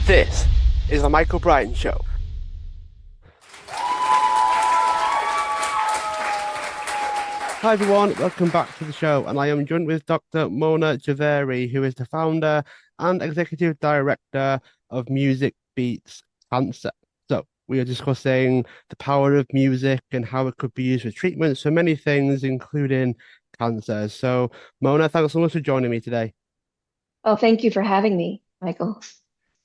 This is the Michael Bryan Show. Hi everyone, welcome back to the show, and I am joined with Dr. Mona Jhaveri, who is the founder and executive director of Music Beats Cancer. So we are discussing the power of music and how it could be used for treatments for many things, including cancer. So Mona, thanks so much for joining me today. Oh, thank you for having me, Michael.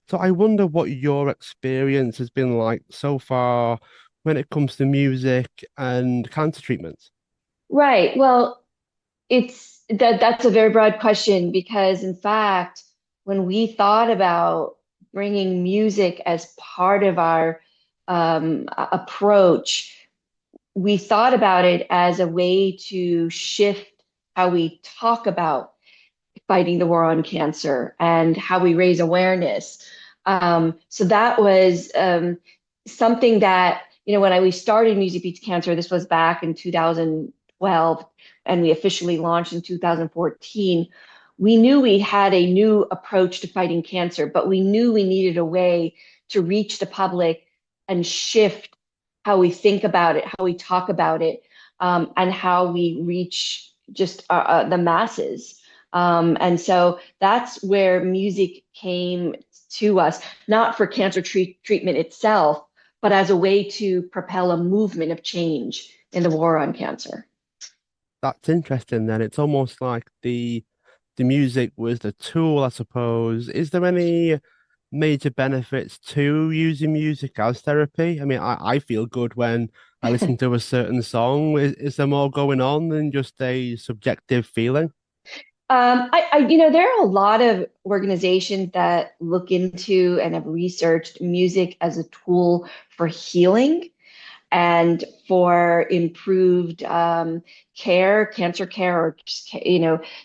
So I wonder what your experience has been like so far when it comes to music and cancer treatments. Right. Well, that's a very broad question because in fact, when we thought about bringing music as part of our approach, we thought about it as a way to shift how we talk about fighting the war on cancer and how we raise awareness. So that was something that, when we started Music Beats Cancer, this was back in 2012, and we officially launched in 2014. We knew we had a new approach to fighting cancer, but we knew we needed a way to reach the public and shift how we think about it, how we talk about it, and how we reach just the masses. And so that's where music came to us, not for cancer treatment itself, but as a way to propel a movement of change in the war on cancer. That's interesting then. It's almost like the music was the tool, I suppose. Is there any major benefits to using music as therapy? I mean, I feel good when I listen to a certain song. Is there more going on than just a subjective feeling? There are a lot of organizations that look into and have researched music as a tool for healing and for improved care, cancer care, or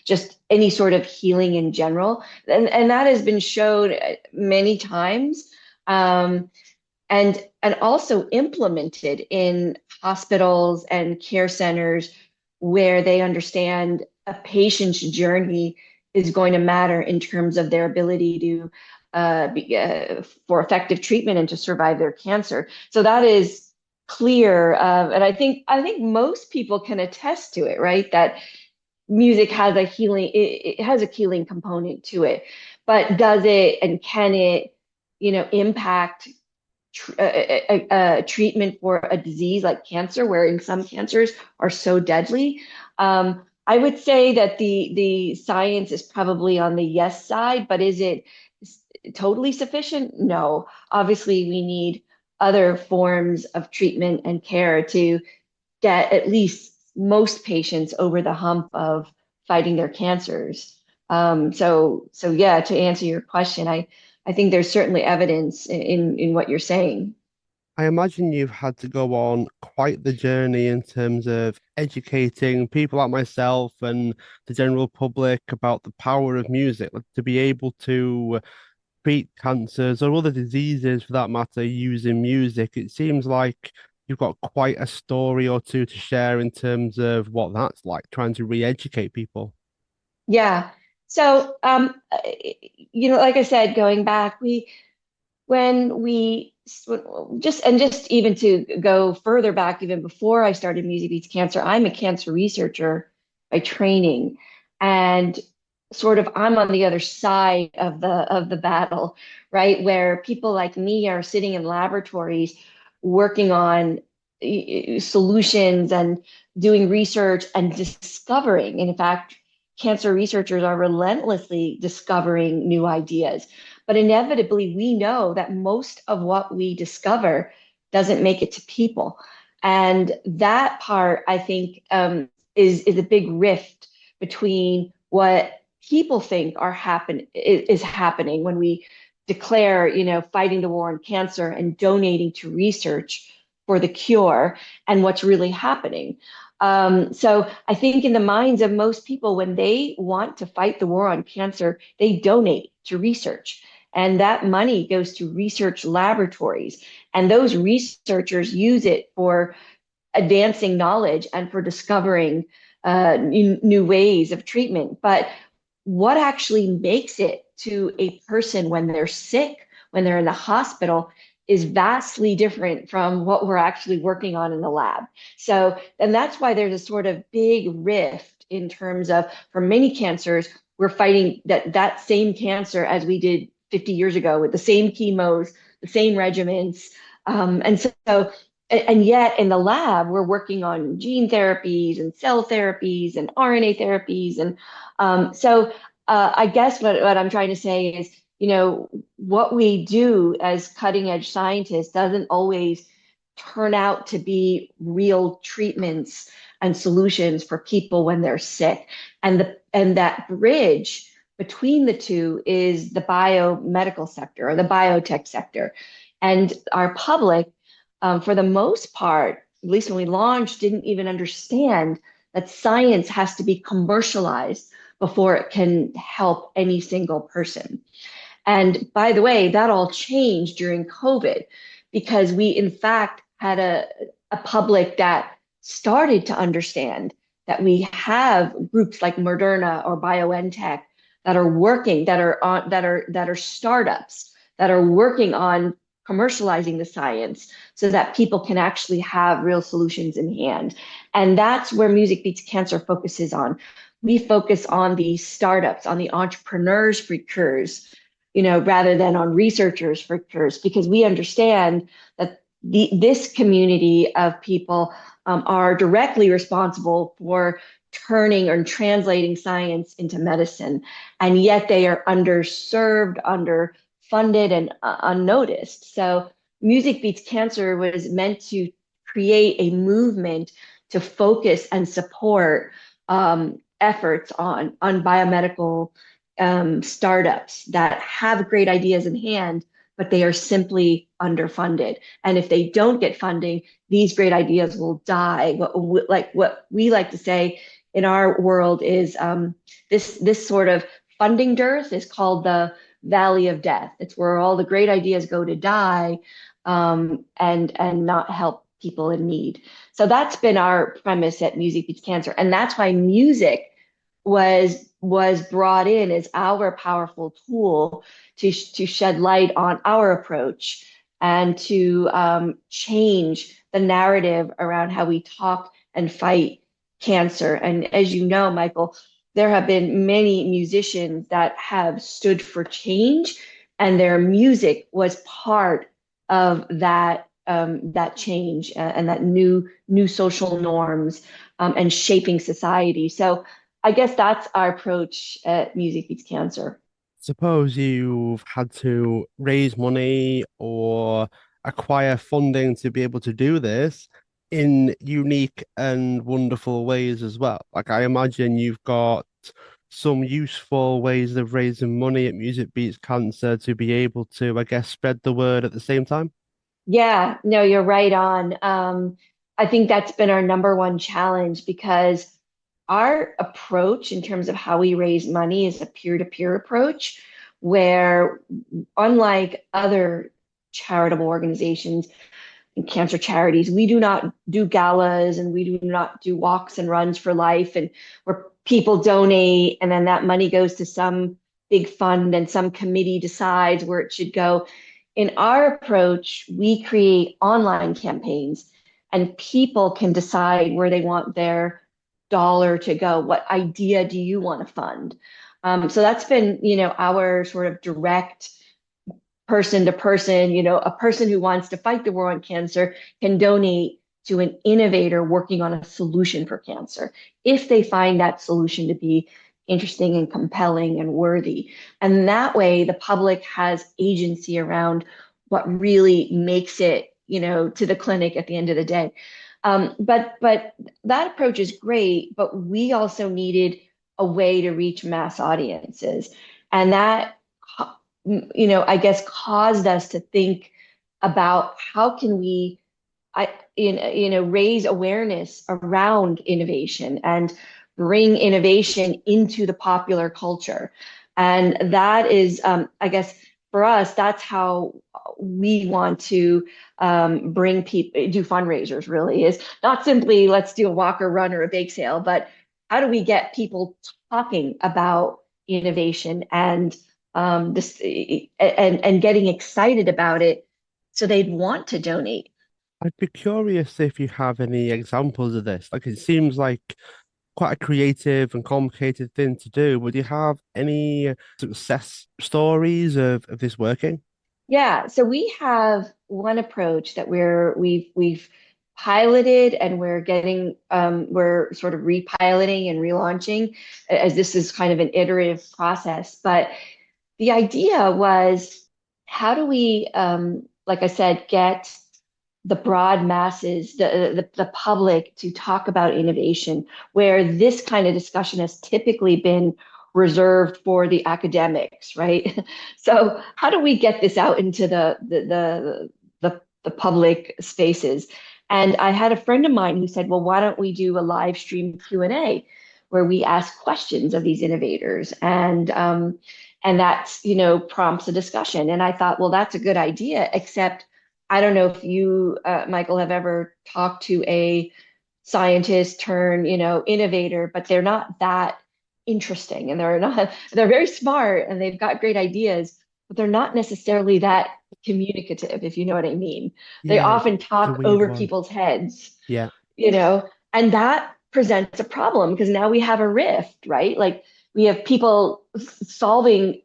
just any sort of healing in general. And that has been shown many times, and also implemented in hospitals and care centers where they understand a patient's journey is going to matter in terms of their ability to for effective treatment and to survive their cancer. So that is clear, and I think most people can attest to it, right? That music has a healing, it has a healing component to it, but does it and can it, impact treatment for a disease like cancer, where in some cancers are so deadly? I would say that the science is probably on the yes side, but is it totally sufficient? No. Obviously, we need other forms of treatment and care to get at least most patients over the hump of fighting their cancers. So yeah, to answer your question, I think there's certainly evidence in what you're saying. I imagine you've had to go on quite the journey in terms of educating people like myself and the general public about the power of music, like to be able to treat cancers or other diseases for that matter using music. It seems like you've got quite a story or two to share in terms of what that's like, trying to re-educate people. Yeah. So, like I said, going back, when we just even to go further back, even before I started Music Beats Cancer, I'm a cancer researcher by training, and sort of I'm on the other side of the battle, right? Where people like me are sitting in laboratories working on solutions and doing research and discovering. In fact, cancer researchers are relentlessly discovering new ideas. But inevitably, we know that most of what we discover doesn't make it to people. And that part, I think, is a big rift between what people think is happening when we declare, fighting the war on cancer and donating to research for the cure, and what's really happening. So I think in the minds of most people, when they want to fight the war on cancer, they donate to research. And that money goes to research laboratories. And those researchers use it for advancing knowledge and for discovering new ways of treatment. But what actually makes it to a person when they're sick, when they're in the hospital is vastly different from what we're actually working on in the lab. So, and that's why there's a sort of big rift in terms of for many cancers, we're fighting that same cancer as we did 50 years ago with the same chemos, the same regimens. And yet in the lab, we're working on gene therapies and cell therapies and RNA therapies. I guess what I'm trying to say is, what we do as cutting edge scientists doesn't always turn out to be real treatments and solutions for people when they're sick. And that bridge between the two is the biomedical sector or the biotech sector. And our public, for the most part, at least when we launched, didn't even understand that science has to be commercialized before it can help any single person. And by the way, that all changed during COVID because we, in fact, had a public that started to understand that we have groups like Moderna or BioNTech that are working, that are startups that are working on commercializing the science so that people can actually have real solutions in hand. And that's where Music Beats Cancer focuses on. We focus on the startups, on the entrepreneurs for cures, rather than on researchers for cures, because we understand that this community of people are directly responsible for turning or translating science into medicine, and yet they are underserved, underfunded, and unnoticed. So Music Beats Cancer was meant to create a movement to focus and support efforts on biomedical startups that have great ideas in hand, but they are simply underfunded. And if they don't get funding, these great ideas will die. What we like to say in our world is this sort of funding dearth is called the valley of death. It's where all the great ideas go to die and not help people in need. So that's been our premise at Music Beats Cancer, and that's why music was brought in as our powerful tool to shed light on our approach and to change the narrative around how we talk and fight cancer. And as you know, Michael, there have been many musicians that have stood for change, and their music was part of that change and that new social norms and shaping society. So I guess that's our approach at Music Beats Cancer. Suppose you've had to raise money or acquire funding to be able to do this in unique and wonderful ways as well. Like I imagine you've got some useful ways of raising money at Music Beats Cancer to be able to, I guess, spread the word at the same time. Yeah, no, you're right on. I think that's been our number one challenge because our approach in terms of how we raise money is a peer-to-peer approach where, unlike other charitable organizations and cancer charities, we do not do galas and we do not do walks and runs for life and where people donate and then that money goes to some big fund and some committee decides where it should go. In our approach, we create online campaigns and people can decide where they want their dollar to go. What idea do you want to fund? So that's been, our sort of direct person to person, a person who wants to fight the war on cancer can donate to an innovator working on a solution for cancer if they find that solution to be interesting and compelling and worthy. And that way, the public has agency around what really makes it, to the clinic at the end of the day. But that approach is great, but we also needed a way to reach mass audiences. And that, I guess caused us to think about how can we, raise awareness around innovation and bring innovation into the popular culture. And that is, I guess, for us, that's how we want to bring people, do fundraisers really is not simply let's do a walk or run or a bake sale, but how do we get people talking about innovation and this and getting excited about it, so they'd want to donate. I'd be curious if you have any examples of this. Like, it seems like quite a creative and complicated thing to do. Would you have any success stories of this working? Yeah, so we have one approach that we've piloted, and we're sort of repiloting and relaunching, as this is kind of an iterative process. But the idea was, how do we, like I said, get the broad masses, the public, to talk about innovation, where this kind of discussion has typically been reserved for the academics, right? So how do we get this out into the public spaces? And I had a friend of mine who said, well, why don't we do a live stream Q&A where we ask questions of these innovators, and that's, prompts a discussion. And I thought, well, that's a good idea, except I don't know if you, Michael, have ever talked to a scientist turn, innovator, but they're not that interesting, and they're very smart and they've got great ideas, but they're not necessarily that communicative, if you know what I mean. They Yeah, often it's a talk weird over one. people's heads, Yeah, you know, and that presents a problem because now we have a rift, right? Like, we have people solving,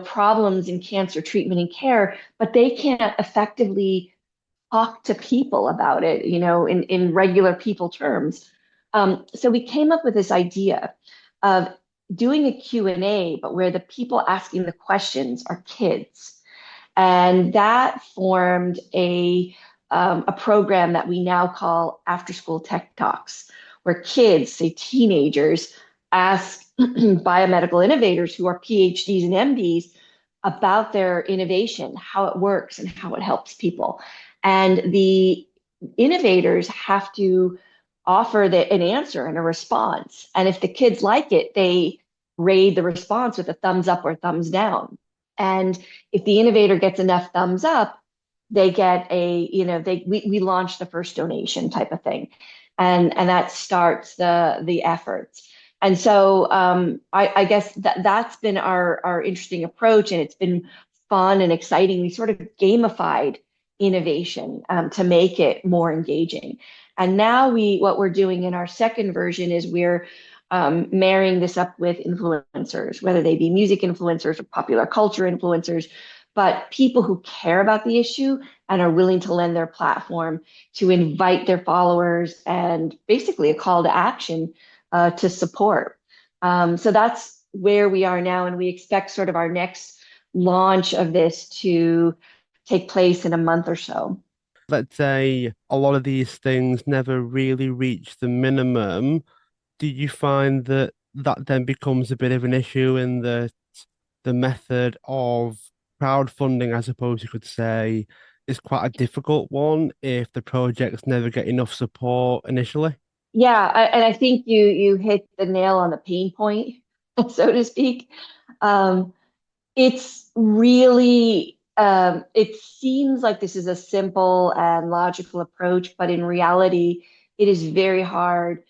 problems in cancer treatment and care, but they can't effectively talk to people about it, in regular people terms. So we came up with this idea of doing a Q&A, but where the people asking the questions are kids. And that formed a program that we now call After School Tech Talks, where kids, say teenagers, ask biomedical innovators who are PhDs and MDs about their innovation, how it works, and how it helps people. And the innovators have to offer an answer and a response. And if the kids like it, they rate the response with a thumbs up or thumbs down. And if the innovator gets enough thumbs up, they get we launch the first donation type of thing. And that starts the efforts. And so I guess that's been our interesting approach, and it's been fun and exciting. We sort of gamified innovation to make it more engaging. And now what we're doing in our second version is we're marrying this up with influencers, whether they be music influencers or popular culture influencers, but people who care about the issue and are willing to lend their platform to invite their followers, and basically a call to action to support. So that's where we are now, and we expect sort of our next launch of this to take place in a month or so. let's say a lot of these things never really reach the minimum. Do you find that that then becomes a bit of an issue in the method of crowdfunding, I suppose you could say, is quite a difficult one if the projects never get enough support initially? Yeah, and I think you hit the nail on the pain point, so to speak. Um, it's really, it seems like this is a simple and logical approach, but in reality, it is very hard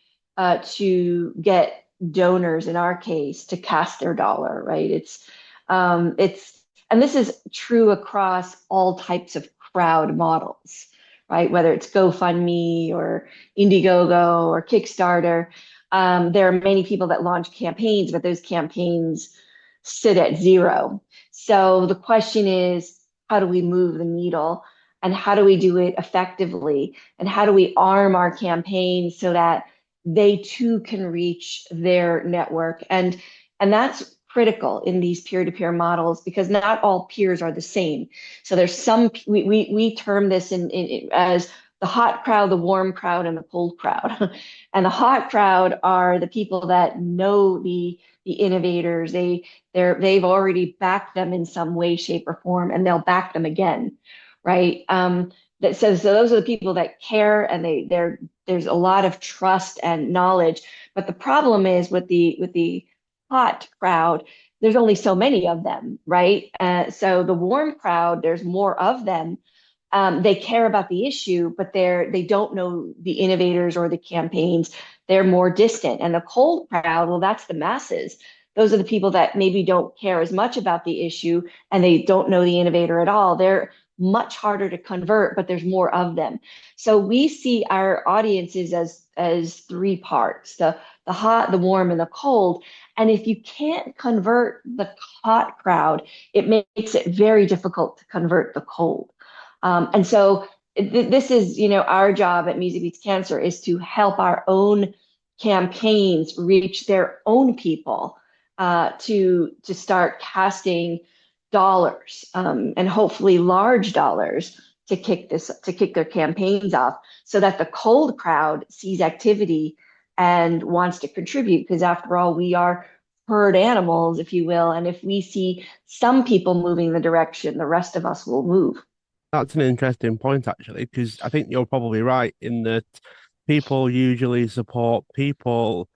to get donors, in our case, to cast their dollar, right? And this is true across all types of crowd models, right? Whether it's GoFundMe or Indiegogo or Kickstarter. There are many people that launch campaigns, but those campaigns sit at zero. So the question is, how do we move the needle, and how do we do it effectively? And how do we arm our campaigns so that they too can reach their network? And that's critical in these peer-to-peer models, because not all peers are the same. So there's we term this as the hot crowd, the warm crowd, and the cold crowd. And the hot crowd are the people that know the innovators. They've already backed them in some way, shape, or form, and they'll back them again, right? So those are the people that care, and there's a lot of trust and knowledge. But the problem is with the hot crowd, there's only so many of them, right? So the warm crowd, there's more of them. They care about the issue, but they don't know the innovators or the campaigns. They're more distant. And the cold crowd, well, that's the masses. those are the people that maybe don't care as much about the issue and they don't know the innovator at all. They're much harder to convert, but there's more of them. So we see our audiences as three parts: the hot, the warm, and the cold. And if you can't convert the hot crowd, it makes it very difficult to convert the cold. And so this is, our job at Music Beats Cancer is to help our own campaigns reach their own people, to start casting dollars, and hopefully large dollars to kick their campaigns off, so that the cold crowd sees activity and wants to contribute. Because after all, we are herd animals, if you will. And if we see some people moving in the direction, the rest of us will move. That's an interesting point, actually, because I think you're probably right in that people usually support people,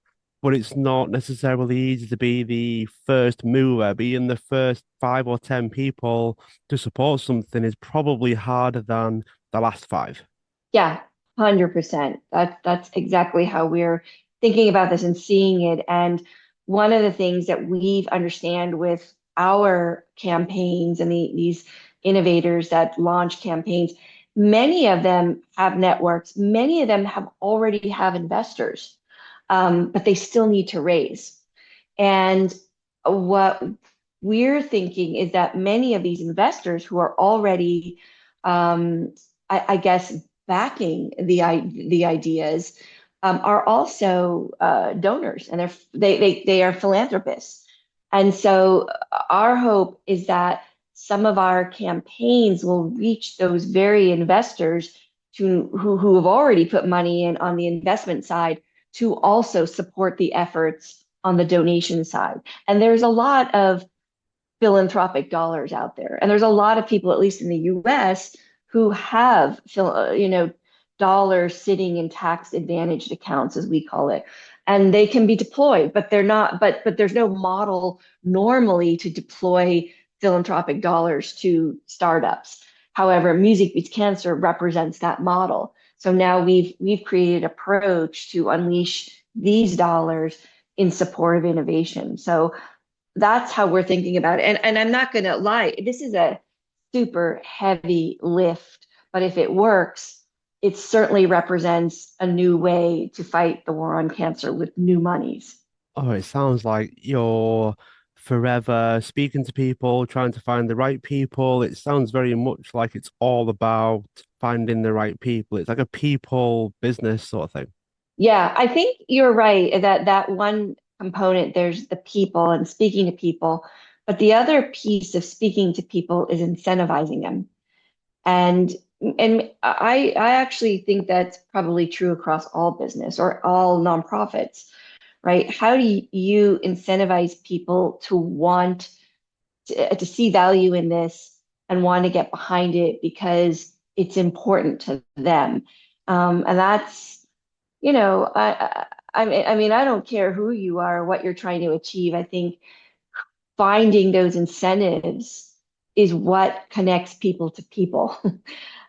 but it's not necessarily easy to be the first mover. Being the first 5 or 10 people to support something is probably harder than the last five. Yeah, 100%. That's exactly how we're thinking about this and seeing it. And one of the things that we've understand with our campaigns and these innovators that launch campaigns, many of them have networks, many of them have already have investors, but they still need to raise. And what we're thinking is that many of these investors who are already, I guess, backing the ideas, are also donors, and they are philanthropists. And so our hope is that some of our campaigns will reach those very investors who have already put money in on the investment side, to also support the efforts on the donation side. And there's a lot of philanthropic dollars out there, and there's a lot of people, at least in the U.S., who have dollars sitting in tax advantaged accounts, as we call it, and they can be deployed, but they're not. But there's no model normally to deploy philanthropic dollars to startups. However, Music Beats Cancer represents that model. So now we've created an approach to unleash these dollars in support of innovation. So that's how we're thinking about it. And I'm not going to lie, this is a super heavy lift, but if it works, it certainly represents a new way to fight the war on cancer with new monies. Oh, it sounds like you're forever speaking to people, trying to find the right people. It sounds very much like it's all about finding the right people. It's like a people business sort of thing. Yeah, I think you're right that that one component, there's the people and speaking to people, but the other piece of speaking to people is incentivizing them. And I actually think that's probably true across all business or all nonprofits, right? How do you incentivize people to want to see value in this and want to get behind it because it's important to them? And that's, I mean, I don't care who you are or what you're trying to achieve. I think finding those incentives is what connects people to people,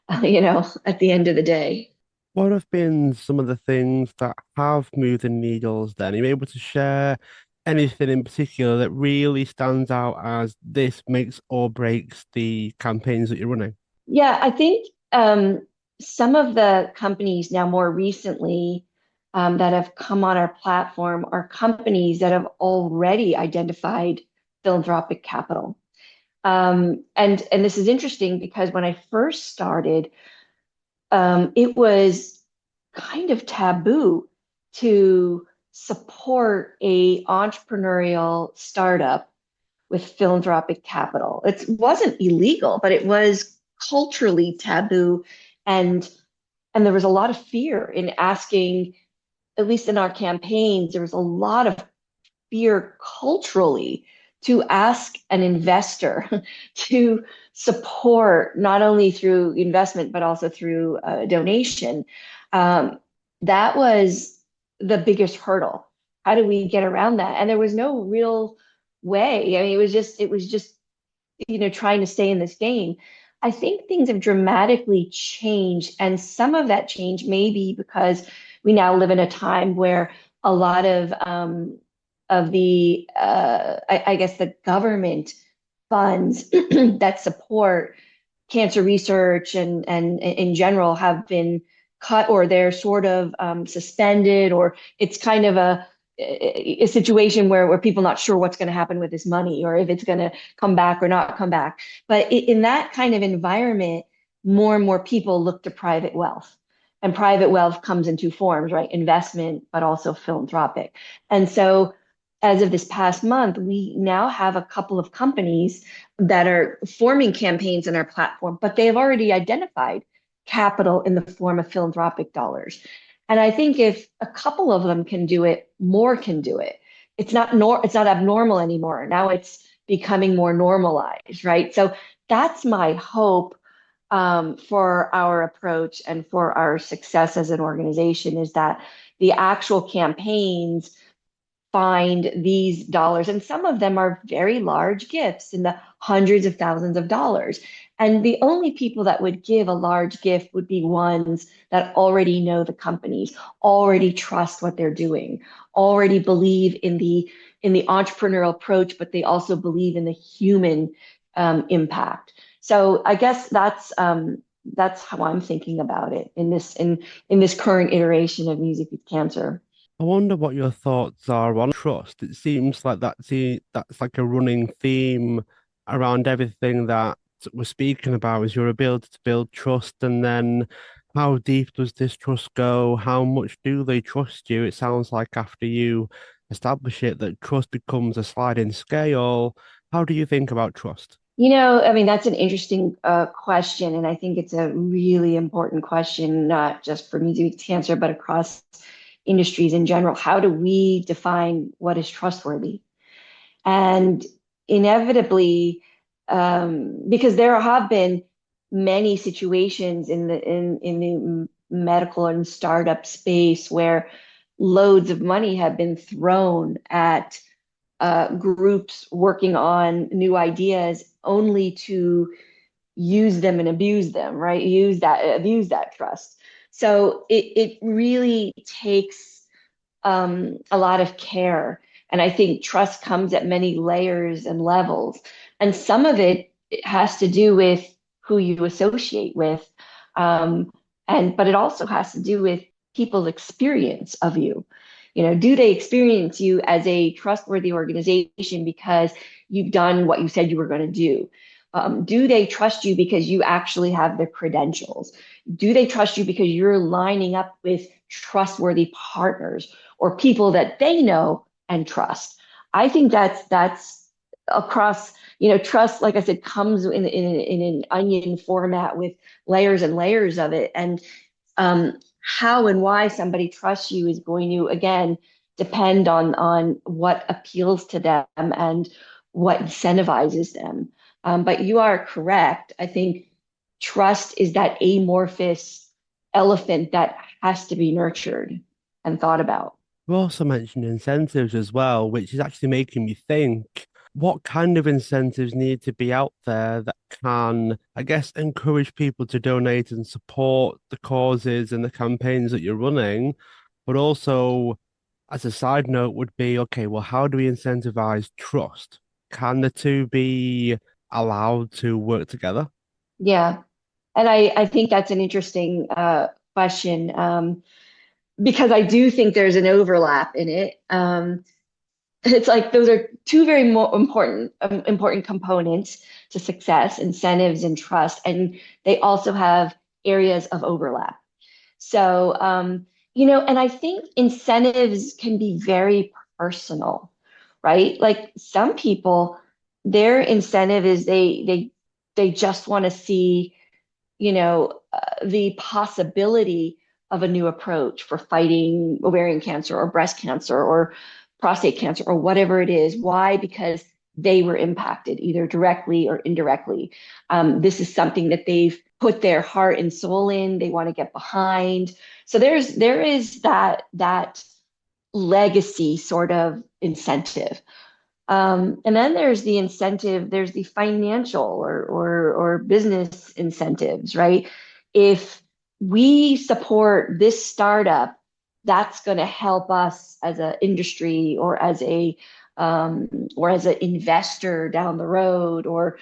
at the end of the day. What have been some of the things that have moved the needles then? Are you able to share anything in particular that really stands out as this makes or breaks the campaigns that you're running? Yeah, I think some of the companies now more recently, that have come on our platform are companies that have already identified philanthropic capital. And this is interesting because when I first started, it was kind of taboo to support a entrepreneurial startup with philanthropic capital. It wasn't illegal, but it was culturally taboo, and there was a lot of fear in asking. At least in our campaigns, there was a lot of fear culturally to ask an investor to support, not only through investment but also through donation. Um, that was the biggest hurdle. How do we get around that? And there was no real way. I mean, it was just trying to stay in this game. I think things have dramatically changed, and some of that change may be because we now live in a time where a lot of I guess the government funds that support cancer research and in general have been cut, or they're sort of suspended, or it's kind of a situation where people not sure what's going to happen with this money, or if it's going to come back or not come back. But in that kind of environment, more and more people look to private wealth. And private wealth comes in two forms, right? Investment, but also philanthropic. And so as of this past month, we now have a couple of companies that are forming campaigns in our platform, but they have already identified capital in the form of philanthropic dollars. And I think if a couple of them can do it, more can do it. It's not abnormal anymore. Now it's becoming more normalized, right? So that's my hope for our approach and for our success as an organization, is that the actual campaigns find these dollars. And some of them are very large gifts in the hundreds of thousands of dollars. And the only people that would give a large gift would be ones that already know the companies, already trust what they're doing, already believe in the entrepreneurial approach, but they also believe in the human impact. So I guess that's how I'm thinking about it in this current iteration of Music with Cancer. I wonder what your thoughts are on trust. It seems like that's like a running theme around everything that we're speaking about, is your ability to build trust, and then how deep does this trust go? How much do they trust you? It sounds like after you establish it, that trust becomes a sliding scale. How do you think about trust? I mean, that's an interesting question, and I think it's a really important question, not just for music with cancer, but across industries in general. How do we define what is trustworthy? And inevitably, because there have been many situations in the medical and startup space where loads of money have been thrown at groups working on new ideas only to use them and abuse them, right? Abuse that trust. So it really takes a lot of care. And I think trust comes at many layers and levels. And some of it has to do with who you associate with. Um, but it also has to do with people's experience of you. Do they experience you as a trustworthy organization because you've done what you said you were going to do? Do they trust you because you actually have the credentials? Do they trust you because you're lining up with trustworthy partners or people that they know and trust? I think that's across, trust, like I said, comes in an onion format with layers and layers of it. And how and why somebody trusts you is going to, again, depend on what appeals to them and what incentivizes them. But you are correct. I think trust is that amorphous elephant that has to be nurtured and thought about. You also mentioned incentives as well, which is actually making me think, what kind of incentives need to be out there that can, I guess, encourage people to donate and support the causes and the campaigns that you're running, but also, as a side note, would be, okay, well, how do we incentivize trust? Can the two be allowed to work together? Yeah. And I think that's an interesting question, because I do think there's an overlap in it. It's like those are two very more important components to success: incentives and trust, and they also have areas of overlap. So, and I think incentives can be very personal, right? Like some people, their incentive is they just want to see, the possibility of a new approach for fighting ovarian cancer or breast cancer or prostate cancer or whatever it is. Why? Because they were impacted either directly or indirectly. This is something that they've put their heart and soul in. They want to get behind. So there is that legacy sort of incentive. And then there's the incentive, there's the financial or business incentives, right? If we support this startup, that's going to help us as an industry or as an investor down the road or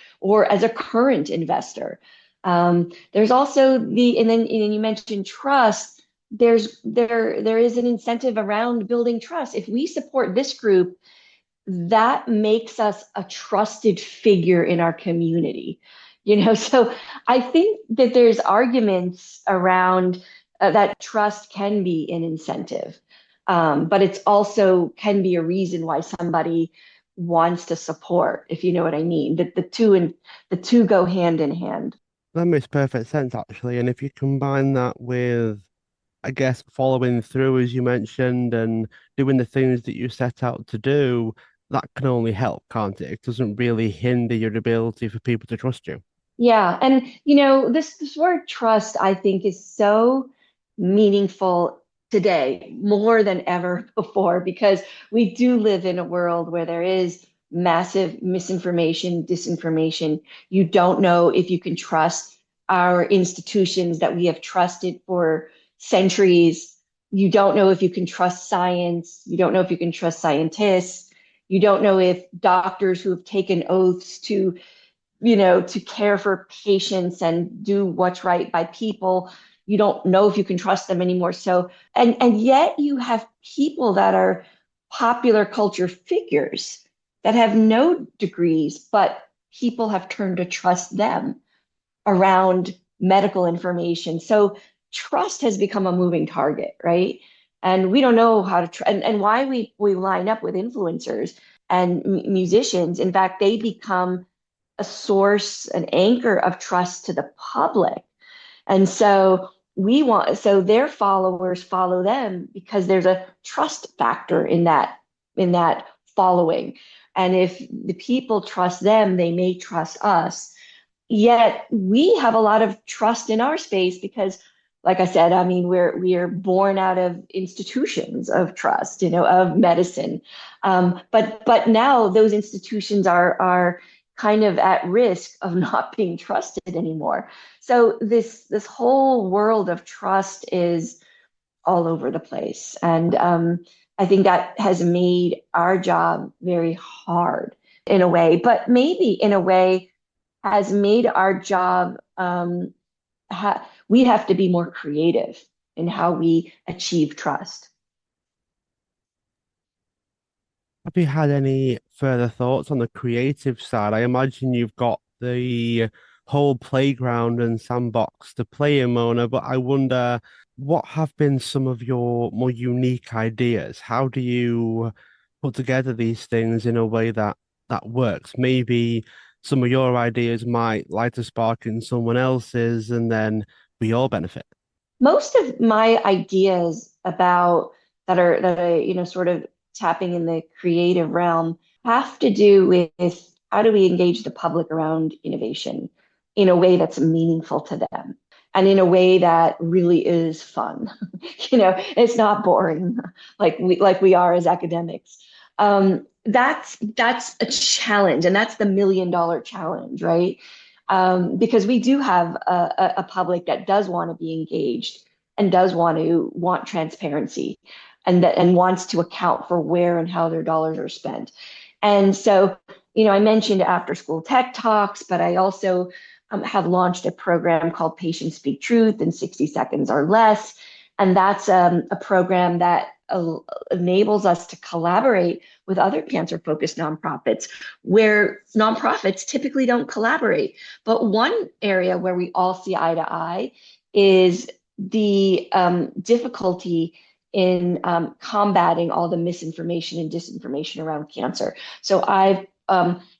as a current investor. There's also and then you mentioned trust. There is an incentive around building trust. If we support this group, that makes us a trusted figure in our community. So I think that there's arguments around that trust can be an incentive, but it's also can be a reason why somebody wants to support, if you know what I mean. That the two go hand in hand. That makes perfect sense, actually. And if you combine that with, I guess, following through, as you mentioned, and doing the things that you set out to do, that can only help, can't it? It doesn't really hinder your ability for people to trust you. Yeah, and this word trust, I think, is so meaningful today more than ever before because we do live in a world where there is massive misinformation, disinformation. You don't know if you can trust our institutions that we have trusted for centuries. You don't know if you can trust science. You don't know if you can trust scientists. You don't know if doctors who have taken oaths to care for patients and do what's right by people. You don't know if you can trust them anymore. So, and yet you have people that are popular culture figures that have no degrees, but people have turned to trust them around medical information. So trust has become a moving target, right? And we don't know how to and why we line up with influencers and musicians. In fact, they become a source, an anchor of trust to the public. And so so their followers follow them because there's a trust factor in that following. And if the people trust them, they may trust us. Yet we have a lot of trust in our space because, like I said, I mean, we are born out of institutions of trust, of medicine. But now those institutions are kind of at risk of not being trusted anymore. So this whole world of trust is all over the place, and I think that has made our job very hard in a way, but maybe in a way has made our job we have to be more creative in how we achieve trust. Have you had any further thoughts on the creative side? I imagine you've got the whole playground and sandbox to play in, Mona, but I wonder what have been some of your more unique ideas? How do you put together these things in a way that works? Maybe some of your ideas might light a spark in someone else's, and then we all benefit. Most of my ideas about that are sort of tapping in the creative realm have to do with how do we engage the public around innovation in a way that's meaningful to them and in a way that really is fun. It's not boring like we are as academics. That's a challenge, and that's the $1 million challenge, right? Because we do have a public that does want to be engaged and does want transparency and wants to account for where and how their dollars are spent. And so, I mentioned after school tech talks, but I also have launched a program called Patients Speak Truth in 60 seconds or less. And that's a program that enables us to collaborate with other cancer focused nonprofits where nonprofits typically don't collaborate. But one area where we all see eye to eye is the difficulty in combating all the misinformation and disinformation around cancer. So I've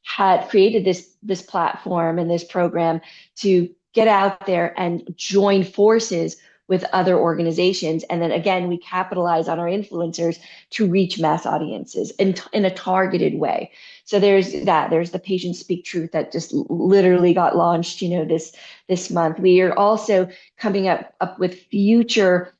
had created this platform and this program to get out there and join forces with other organizations. And then again, we capitalize on our influencers to reach mass audiences in a targeted way. So there's the Patient Speak Truth that just literally got launched, this month. We are also coming up with future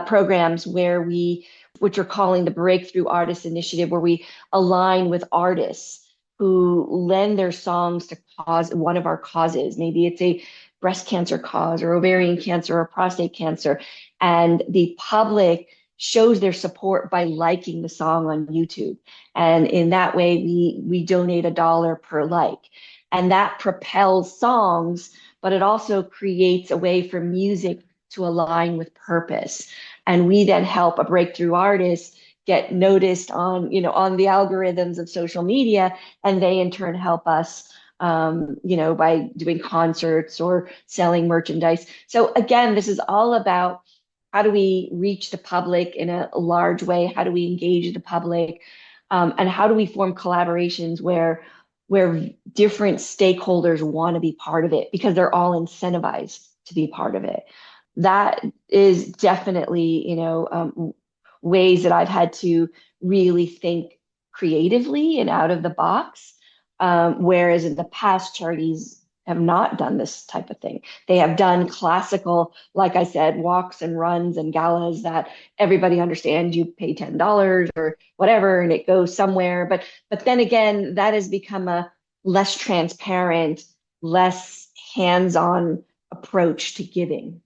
programs which are calling the Breakthrough Artists Initiative, where we align with artists who lend their songs to cause one of our causes. Maybe it's a breast cancer cause or ovarian cancer or prostate cancer. And the public shows their support by liking the song on YouTube. And in that way, we donate $1 per like. And that propels songs, but it also creates a way for music to align with purpose. And we then help a breakthrough artist get noticed on, on the algorithms of social media, and they in turn help us, by doing concerts or selling merchandise. So again, this is all about how do we reach the public in a large way? How do we engage the public? And how do we form collaborations where different stakeholders want to be part of it because they're all incentivized to be part of it? That is definitely, ways that I've had to really think creatively and out of the box. Whereas in the past, charities have not done this type of thing. They have done classical, like I said, walks and runs and galas that everybody understands. You pay $10 or whatever, and it goes somewhere. But then again, that has become a less transparent, less hands-on approach to giving.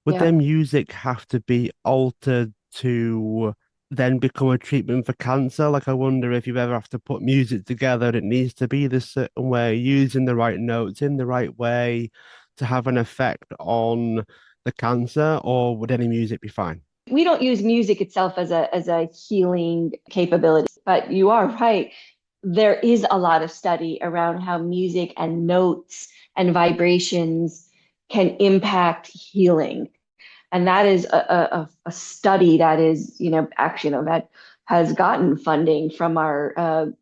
Would Yeah. their music have to be altered to then become a treatment for cancer? Like, I wonder if you ever have to put music together, it needs to be this certain way, using the right notes in the right way to have an effect on the cancer, or would any music be fine? We don't use music itself as a healing capability, but you are right. There is a lot of study around how music and notes and vibrations can impact healing. And that is a study that is, actually, that has gotten funding from our,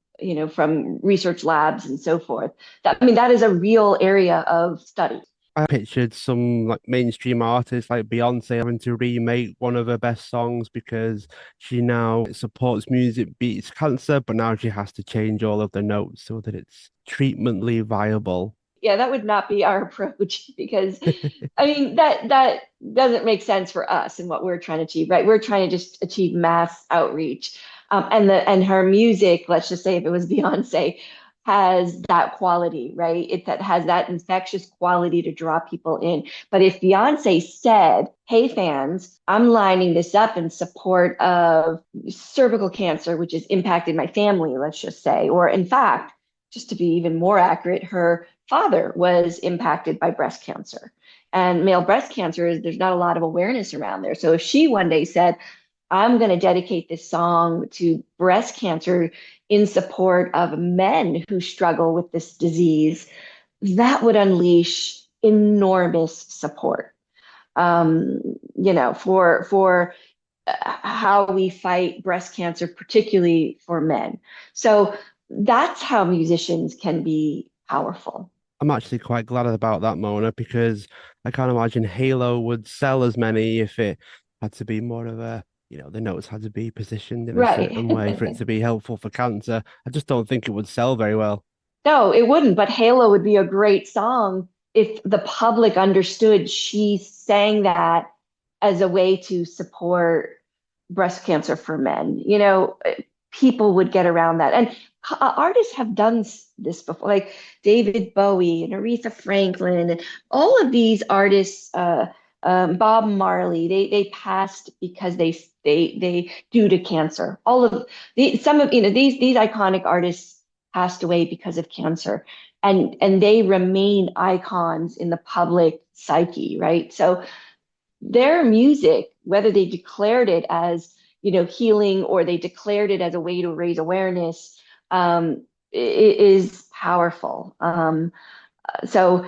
from research labs and so forth. That is a real area of study. I pictured some like mainstream artists like Beyonce having to remake one of her best songs because she now supports music beats cancer, but now she has to change all of the notes so that it's treatmentally viable. Yeah, that would not be our approach because that doesn't make sense for us and what we're trying to achieve, right? We're trying to just achieve mass outreach. And her music, let's just say if it was Beyonce, has that quality, right? It that has that infectious quality to draw people in. But if Beyonce said, "Hey fans, I'm lining this up in support of cervical cancer, which has impacted my family," let's just say, or in fact, just to be even more accurate, her father was impacted by breast cancer. And male breast cancer is there's not a lot of awareness around there. So if she one day said, "I'm going to dedicate this song to breast cancer in support of men who struggle with this disease," that would unleash enormous support, for how we fight breast cancer, particularly for men. So that's how musicians can be powerful. I'm actually quite glad about that, Mona, because I can't imagine Halo would sell as many if it had to be more of a, the notes had to be positioned in a certain way for it Right. to be helpful for cancer. I just don't think it would sell very well. No, it wouldn't, but Halo would be a great song if the public understood she sang that as a way to support breast cancer for men. People would get around that. And artists have done this before, like David Bowie and Aretha Franklin, and all of these artists, Bob Marley, they passed because they due to cancer. All of some of these iconic artists passed away because of cancer, and they remain icons in the public psyche, right? So their music, whether they declared it as healing or they declared it as a way to raise awareness, is powerful. So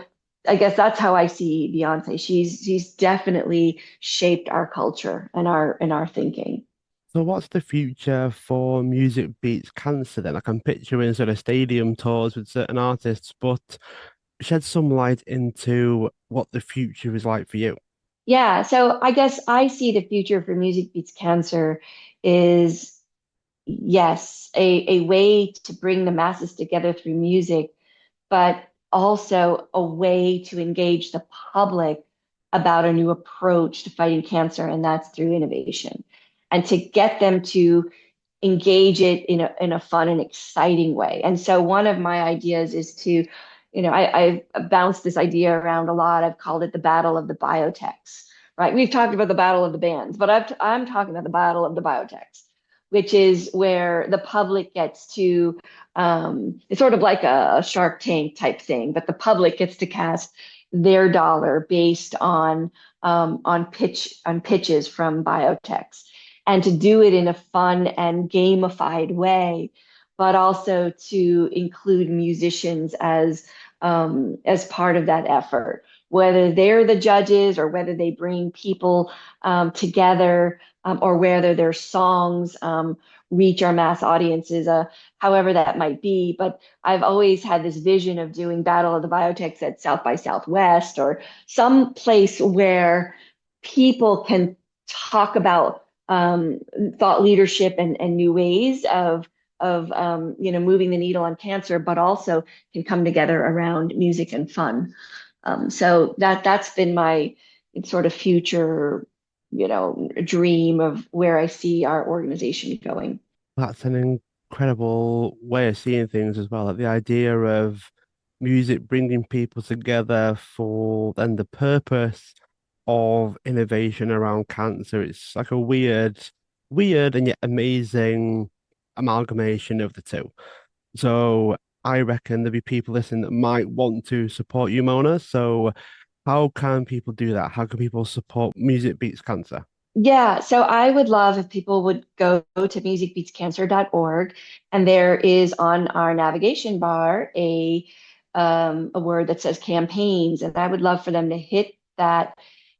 I guess that's how I see Beyonce. She's definitely shaped our culture and our thinking. So what's the future for Music Beats Cancer then? I can picture in sort of stadium tours with certain artists, but shed some light into what the future is like for you. Yeah, so I guess I see the future for Music Beats Cancer is, yes, a way to bring the masses together through music, but also a way to engage the public about a new approach to fighting cancer, and that's through innovation. And to get them to engage it in a fun and exciting way. And so one of my ideas is to, I've bounced this idea around a lot. I've called it the battle of the biotechs, right? We've talked about the battle of the bands, but I'm talking about the battle of the biotechs, which is where the public gets to, it's sort of like a Shark Tank type thing, but the public gets to cast their dollar based on pitches from biotechs, and to do it in a fun and gamified way, but also to include musicians as part of that effort, whether they're the judges or whether they bring people together, or whether their songs reach our mass audiences, however that might be. But I've always had this vision of doing Battle of the Biotechs at South by Southwest, or some place where people can talk about thought leadership and new ways of moving the needle on cancer, but also can come together around music and fun. So that's been my sort of future, dream of where I see our organization going. That's an incredible way of seeing things as well. Like the idea of music bringing people together for then the purpose of innovation around cancer. It's like a weird and yet amazing amalgamation of the two. So I reckon there'll be people listening that might want to support you, Mona. So how can people do that? How can people support Music Beats Cancer? Yeah, so I would love if people would go to musicbeatscancer.org, and there is on our navigation bar a word that says campaigns, and I would love for them to hit that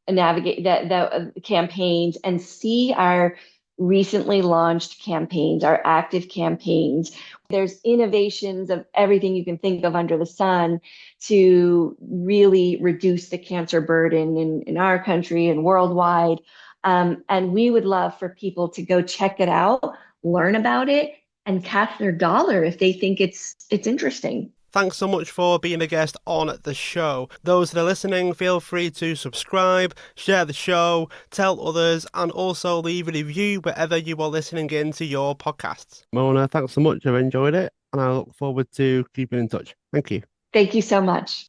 and navigate that campaigns and see our recently launched campaigns, our active campaigns. There's innovations of everything you can think of under the sun to really reduce the cancer burden in our country and worldwide. And we would love for people to go check it out, learn about it, and cast their dollar if they think it's interesting. Thanks so much for being a guest on the show. Those that are listening, feel free to subscribe, share the show, tell others, and also leave a review wherever you are listening into your podcasts. Mona, thanks so much. I've enjoyed it, and I look forward to keeping in touch. Thank you. Thank you so much.